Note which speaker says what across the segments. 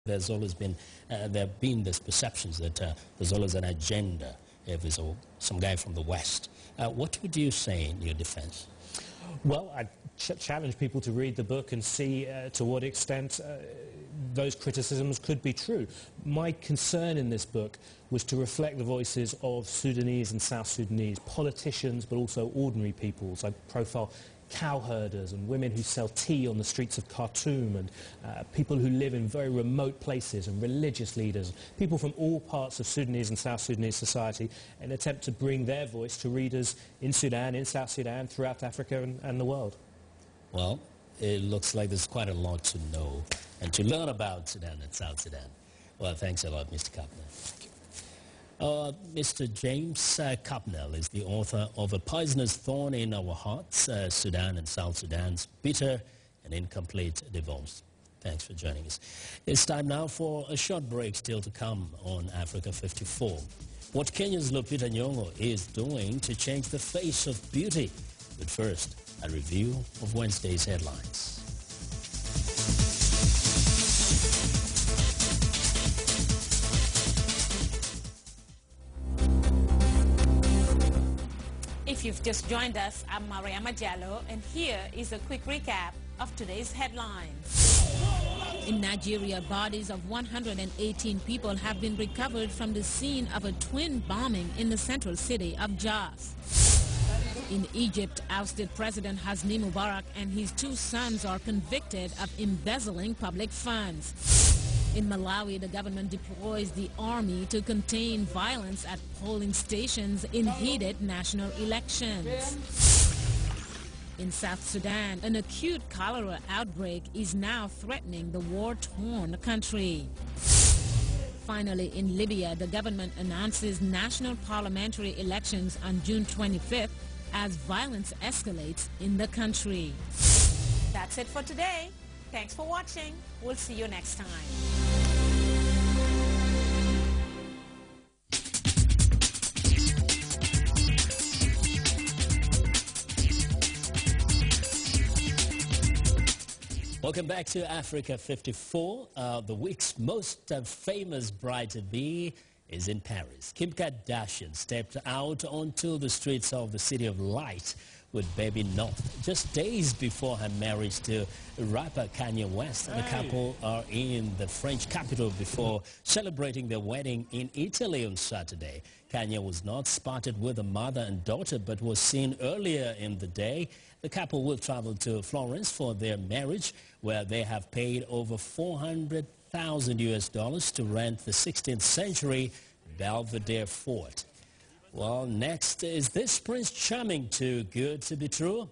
Speaker 1: there's always been, there have been these perceptions that there's always an agenda if there's some guy from the West. What would you say in your defense?
Speaker 2: Well, I challenge people to read the book and see to what extent those criticisms could be true. My concern in this book was to reflect the voices of Sudanese and South Sudanese, politicians but also ordinary peoples. I profile cowherders and women who sell tea on the streets of Khartoum, and people who live in very remote places, and religious leaders, people from all parts of Sudanese and South Sudanese society, in an attempt to bring their voice to readers in Sudan, in South Sudan, throughout Africa and the world.
Speaker 1: Well, it looks like there's quite a lot to know and to learn about Sudan and South Sudan. Well, thanks a lot, Mr. Kapner. Mr. James Kapnell is the author of A Poisonous Thorn in Our Hearts, Sudan and South Sudan's Bitter and Incomplete Divorce. Thanks for joining us. It's time now for a short break, still to come on Africa 54. What Kenya's Lupita Nyong'o is doing to change the face of beauty. But first, a review of Wednesday's headlines.
Speaker 3: If you've just joined us, I'm Mariama Diallo, and here is a quick recap of today's headlines. In Nigeria, bodies of 118 people have been recovered from the scene of a twin bombing in the central city of Jos. In Egypt, ousted President Hosni Mubarak and his two sons are convicted of embezzling public funds. In Malawi, the government deploys the army to contain violence at polling stations in heated national elections. In South Sudan, an acute cholera outbreak is now threatening the war-torn country. Finally, in Libya, the government announces national parliamentary elections on June 25th as violence escalates in the country. That's it for today. Thanks for watching. We'll see you next time.
Speaker 1: Welcome back to Africa 54. The week's most famous bride-to-be is in Paris. Kim Kardashian stepped out onto the streets of the City of Light with baby North just days before her marriage to rapper Kanye West. The couple are in the French capital before celebrating their wedding in Italy on Saturday. Kanye was not spotted with a mother and daughter, but was seen earlier in the day. The couple will travel to Florence for their marriage, where they have paid over $400,000 to rent the 16th century Belvedere Fort. Well, next, is this Prince Charming too good to be true?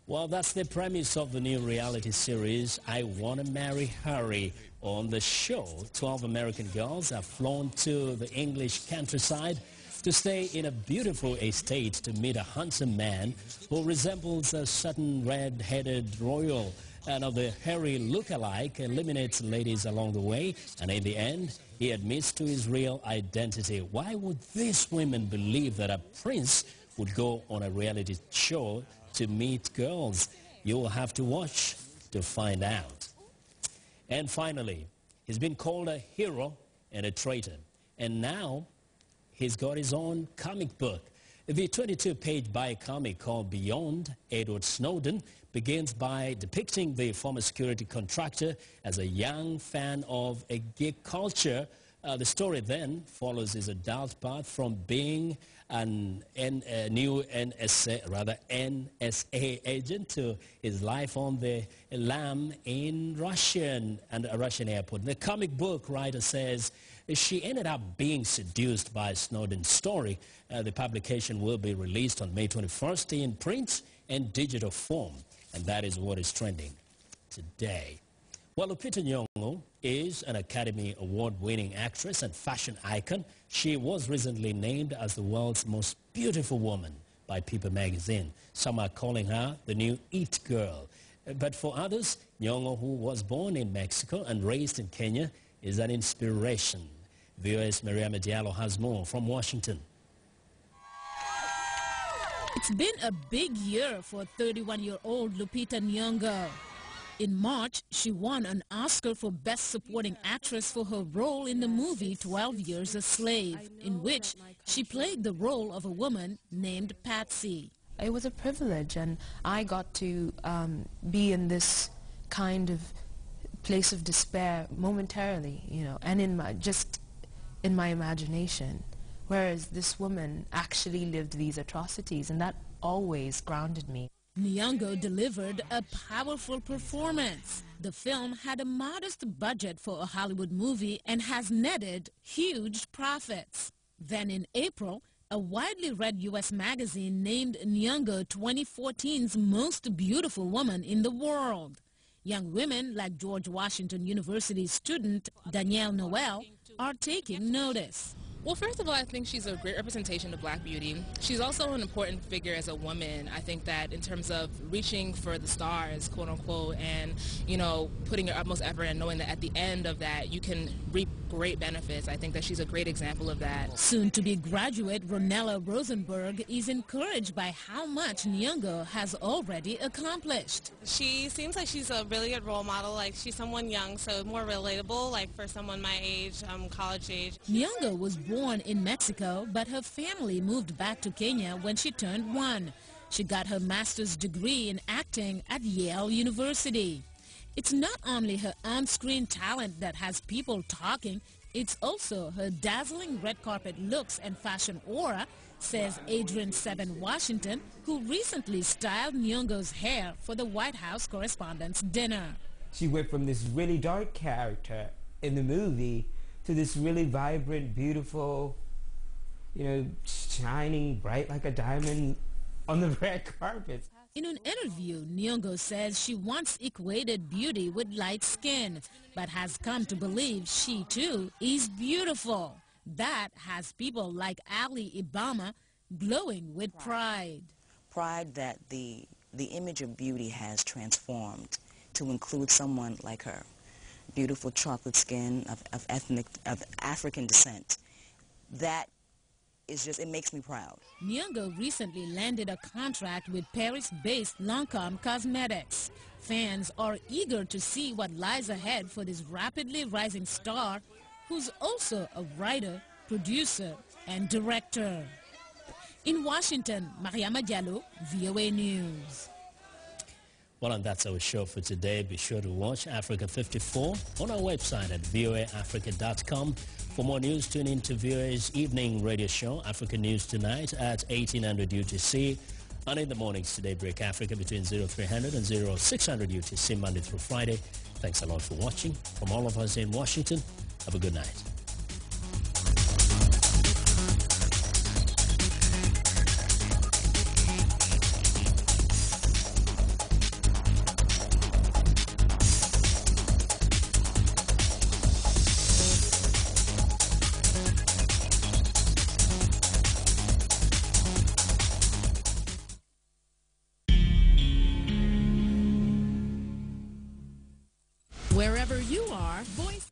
Speaker 1: Well, that's the premise of the new reality series, I Wanna Marry Harry. On the show, 12 American girls have flown to the English countryside to stay in a beautiful estate to meet a handsome man who resembles a certain red-headed royal. And of the Harry look-alike eliminates ladies along the way, and in the end, he admits to his real identity. Why would these women believe that a prince would go on a reality show to meet girls? You'll have to watch to find out. And finally, he's been called a hero and a traitor. And now, he's got his own comic book. The 22-page biocomic called Beyond Edward Snowden begins by depicting the former security contractor as a young fan of a geek culture. The story then follows his adult path from being a new NSA agent to his life on the lam in a Russian airport. The comic book writer says she ended up being seduced by Snowden's story. The publication will be released on May 21st in print and digital form. And that is what is trending today. Well, Lupita Nyong'o is an Academy Award-winning actress and fashion icon. She was recently named as the world's most beautiful woman by People magazine. Some are calling her the new It Girl. But for others, Nyong'o, who was born in Mexico and raised in Kenya, is an inspiration. VOA's Mariama Diallo has more from Washington.
Speaker 3: It's been a big year for 31-year-old Lupita Nyong'o. In March, she won an Oscar for Best Supporting Actress for her role in the movie 12 Years a Slave, in which she played the role of a woman named Patsy.
Speaker 4: It was a privilege, and I got to be in this kind of place of despair momentarily, and just in my imagination, whereas this woman actually lived these atrocities, and that always grounded me.
Speaker 3: Nyong'o delivered a powerful performance. The film had a modest budget for a Hollywood movie and has netted huge profits. Then in April, a widely read U.S. magazine named Nyong'o 2014's most beautiful woman in the world. Young women like George Washington University student Danielle Noel are taking notice.
Speaker 5: Well, first of all, I think she's a great representation of black beauty. She's also an important figure as a woman. I think that in terms of reaching for the stars, quote unquote, and, putting your utmost effort and knowing that at the end of that you can reap great benefits, I think that she's a great example of that.
Speaker 3: Soon-to-be graduate Ronella Rosenberg is encouraged by how much Nyong'o has already accomplished.
Speaker 6: She seems like she's a really good role model. Like, she's someone young, so more relatable, like for someone my age, college age.
Speaker 3: Nyong'o was born in Mexico, but her family moved back to Kenya when she turned 1. She got her master's degree in acting at Yale University. It's not only her on-screen talent that has people talking, it's also her dazzling red carpet looks and fashion aura, says Adrian Seven Washington, who recently styled Nyong'o's hair for the White House Correspondents' Dinner.
Speaker 7: She went from this really dark character in the movie to this really vibrant, beautiful, shining bright like a diamond on the red carpet.
Speaker 3: In an interview, Nyong'o says she once equated beauty with light skin, but has come to believe she too is beautiful. That has people like Ali Ibama glowing with pride.
Speaker 8: Pride that the image of beauty has transformed to include someone like her. Beautiful chocolate skin of African descent. That is just, it makes me proud.
Speaker 3: Nyong'o recently landed a contract with Paris-based Lancôme Cosmetics. Fans are eager to see what lies ahead for this rapidly rising star, who's also a writer, producer, and director. In Washington, Mariama Diallo, VOA News.
Speaker 1: Well, and that's our show for today. Be sure to watch Africa 54 on our website at voaafrica.com. For more news, tune in to VOA's evening radio show, Africa News Tonight, at 1800 UTC. And in the mornings today, Break Africa between 0300 and 0600 UTC, Monday through Friday. Thanks a lot for watching. From all of us in Washington, have a good night.
Speaker 3: Wherever you are, voice.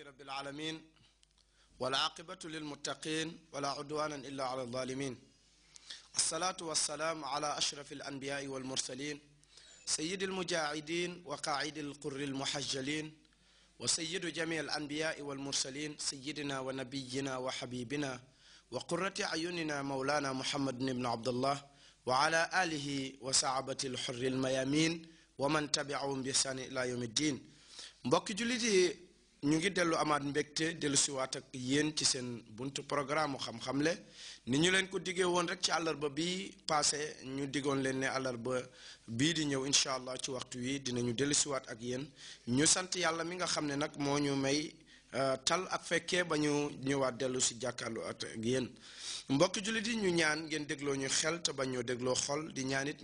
Speaker 9: رب العالمين والعاقبة للمتقين ولا عدوان إلا على الظالمين الصلاة والسلام على أشرف الأنبياء والمرسلين سيد المجاهدين وقاعد القر المحجلين وسيد جميع الأنبياء والمرسلين سيدنا ونبينا وحبيبنا وقرة أعيننا مولانا محمد بن عبد الله وعلى آله وصحابة الحر الميامين ومن تبعهم بإحسان إلى يوم الدين. mbokk jullit yi ñu ngi dellu amaat mbégte dellu siwaat ak yéen ci seen buntu programme xam-xamle ni ñu leen ko diggee woon rek ci àllarba bi passé ñu diggoon leen ne àllarba bii di ñëw incha allah ci waxtu wi dinañu dellu siwaat ak yéen ñu sant yàlla mi nga xam ne nag moo ñu may tal ak fekkee ba ñu ñëwaat dellu si jàkkaarloo ak yéen mbokki jullit yi ñu ñaan ngeen dégloo ñu xel te bañ ñoo dégloo xol di ñaanit